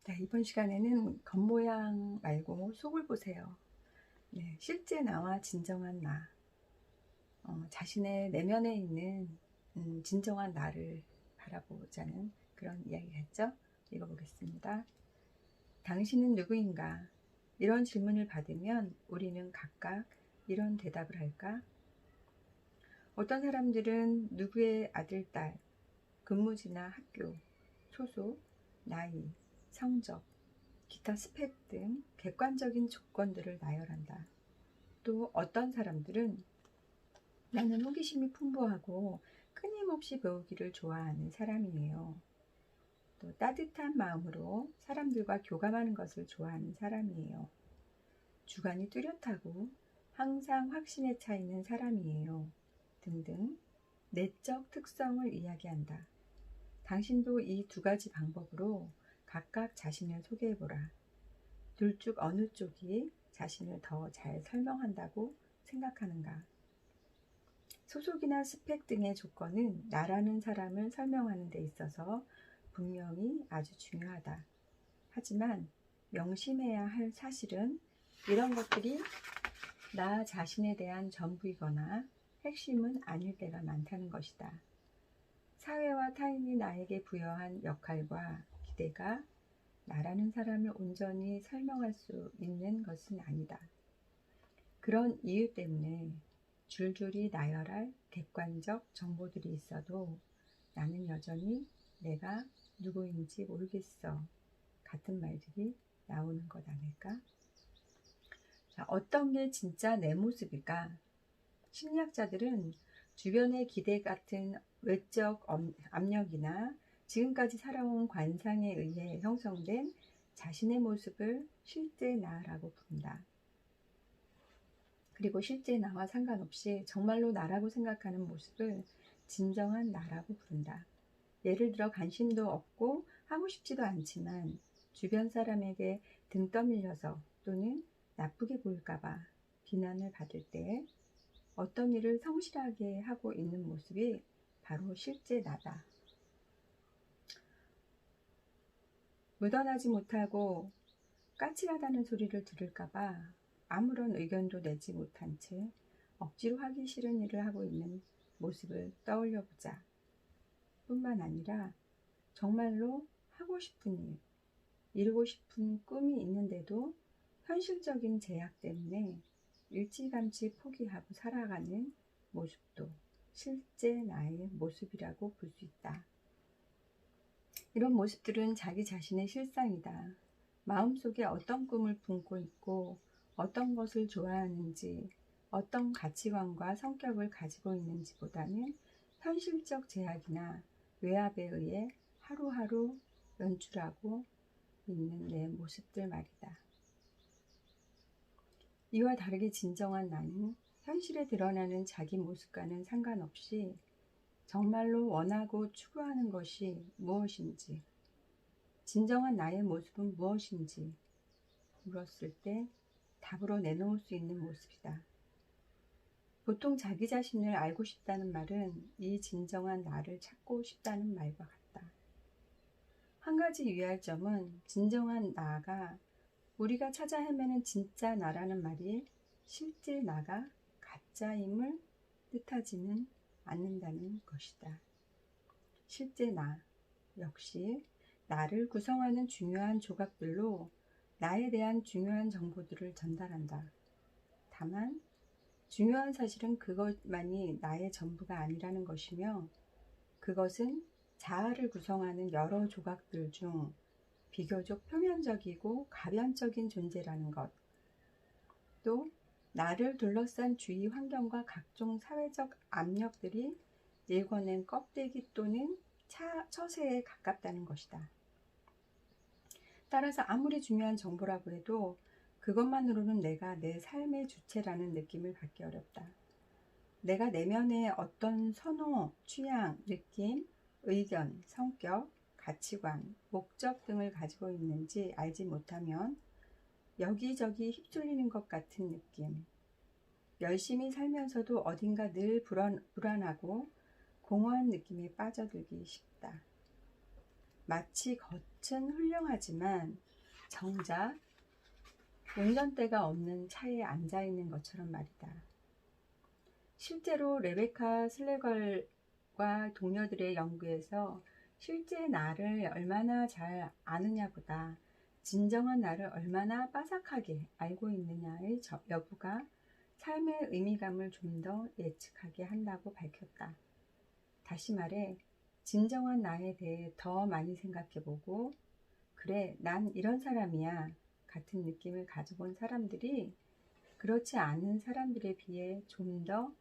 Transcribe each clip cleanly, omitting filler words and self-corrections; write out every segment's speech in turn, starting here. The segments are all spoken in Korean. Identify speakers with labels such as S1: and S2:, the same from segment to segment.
S1: 네, 이번 시간에는 겉모양 말고 속을 보세요. 네, 실제 나와 진정한 나, 자신의 내면에 있는 진정한 나를 바라보자는 그런 이야기겠죠? 읽어보겠습니다. 당신은 누구인가? 이런 질문을 받으면 우리는 각각 이런 대답을 할까? 어떤 사람들은 누구의 아들, 딸, 근무지나 학교, 소속, 나이, 성적, 기타 스펙 등 객관적인 조건들을 나열한다. 또 어떤 사람들은 나는 호기심이 풍부하고 끊임없이 배우기를 좋아하는 사람이에요. 또 따뜻한 마음으로 사람들과 교감하는 것을 좋아하는 사람이에요. 주관이 뚜렷하고 항상 확신에 차 있는 사람이에요. 등등 내적 특성을 이야기한다. 당신도 이 두 가지 방법으로 각각 자신을 소개해보라. 둘 중 어느 쪽이 자신을 더 잘 설명한다고 생각하는가? 소속이나 스펙 등의 조건은 나라는 사람을 설명하는 데 있어서 분명히 아주 중요하다. 하지만 명심해야 할 사실은 이런 것들이 나 자신에 대한 전부이거나 핵심은 아닐 때가 많다는 것이다. 사회와 타인이 나에게 부여한 역할과 기대가 나라는 사람을 온전히 설명할 수 있는 것은 아니다. 그런 이유 때문에 줄줄이 나열할 객관적 정보들이 있어도 나는 여전히 내가 누구인지 모르겠어. 같은 말들이 나오는 것 아닐까? 자, 어떤 게 진짜 내 모습일까? 심리학자들은 주변의 기대 같은 외적 압력이나 지금까지 살아온 관상에 의해 형성된 자신의 모습을 실제 나라고 부른다. 그리고 실제 나와 상관없이 정말로 나라고 생각하는 모습을 진정한 나라고 부른다. 예를 들어 관심도 없고 하고 싶지도 않지만 주변 사람에게 등 떠밀려서 또는 나쁘게 보일까봐 비난을 받을 때 어떤 일을 성실하게 하고 있는 모습이 바로 실제 나다. 묻어나지 못하고 까칠하다는 소리를 들을까봐 아무런 의견도 내지 못한 채 억지로 하기 싫은 일을 하고 있는 모습을 떠올려 보자. 뿐만 아니라 정말로 하고 싶은 일, 이루고 싶은 꿈이 있는데도 현실적인 제약 때문에 일찌감치 포기하고 살아가는 모습도 실제 나의 모습이라고 볼 수 있다. 이런 모습들은 자기 자신의 실상이다. 마음속에 어떤 꿈을 품고 있고 어떤 것을 좋아하는지, 어떤 가치관과 성격을 가지고 있는지보다는 현실적 제약이나 외압에 의해 하루하루 연출하고 있는 내 모습들 말이다. 이와 다르게 진정한 나는 현실에 드러나는 자기 모습과는 상관없이 정말로 원하고 추구하는 것이 무엇인지, 진정한 나의 모습은 무엇인지 물었을 때 답으로 내놓을 수 있는 모습이다. 보통 자기 자신을 알고 싶다는 말은 이 진정한 나를 찾고 싶다는 말과 같다. 한 가지 유의할 점은 진정한 나가 우리가 찾아 헤매는 진짜 나라는 말이 실제 나가 가짜임을 뜻하지는 않는다는 것이다. 실제 나 역시 나를 구성하는 중요한 조각들로 나에 대한 중요한 정보들을 전달한다. 다만 중요한 사실은 그것만이 나의 전부가 아니라는 것이며 그것은 자아를 구성하는 여러 조각들 중 비교적 표면적이고 가변적인 존재라는 것, 또 나를 둘러싼 주위 환경과 각종 사회적 압력들이 일궈낸 껍데기 또는 처세에 가깝다는 것이다. 따라서 아무리 중요한 정보라고 해도 그것만으로는 내가 내 삶의 주체라는 느낌을 받기 어렵다. 내가 내면에 어떤 선호, 취향, 느낌, 의견, 성격, 가치관, 목적 등을 가지고 있는지 알지 못하면 여기저기 휩쓸리는 것 같은 느낌, 열심히 살면서도 어딘가 늘 불안하고 공허한 느낌에 빠져들기 쉽다. 마치 겉은 훌륭하지만 정작 운전대가 없는 차에 앉아 있는 것처럼 말이다. 실제로 레베카 슬래걸과 동료들의 연구에서 실제 나를 얼마나 잘 아느냐보다 진정한 나를 얼마나 빠삭하게 알고 있느냐의 여부가 삶의 의미감을 좀 더 예측하게 한다고 밝혔다. 다시 말해, 진정한 나에 대해 더 많이 생각해보고, 그래, 난 이런 사람이야 같은 느낌을 가져본 사람들이 그렇지 않은 사람들에 비해 좀 더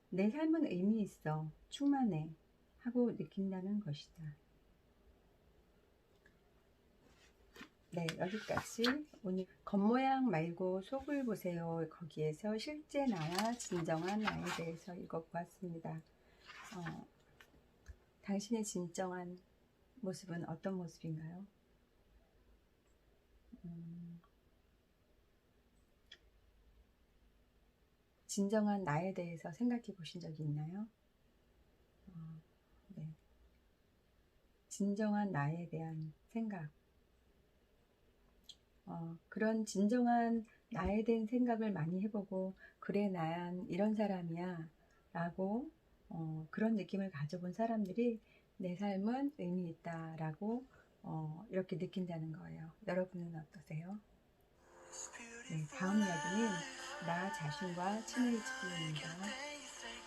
S1: 내 삶은 의미 있어, 충만해 하고 느낀다는 것이다. 네, 여기까지 오늘 겉모양 말고 속을 보세요. 거기에서 실제 나와 진정한 나에 대해서 읽어보았습니다. 당신의 진정한 모습은 어떤 모습인가요? 진정한 나에 대해서 생각해 보신 적이 있나요? 네. 진정한 나에 대한 생각. 그런 진정한 나에 대한 생각을 많이 해보고, 그래, 난 이런 사람이야 라고 그런 느낌을 가져본 사람들이 내 삶은 의미 있다 라고 이렇게 느낀다는 거예요. 여러분은 어떠세요? 네, 다음 이야기는 나 자신과 친해지기입니다.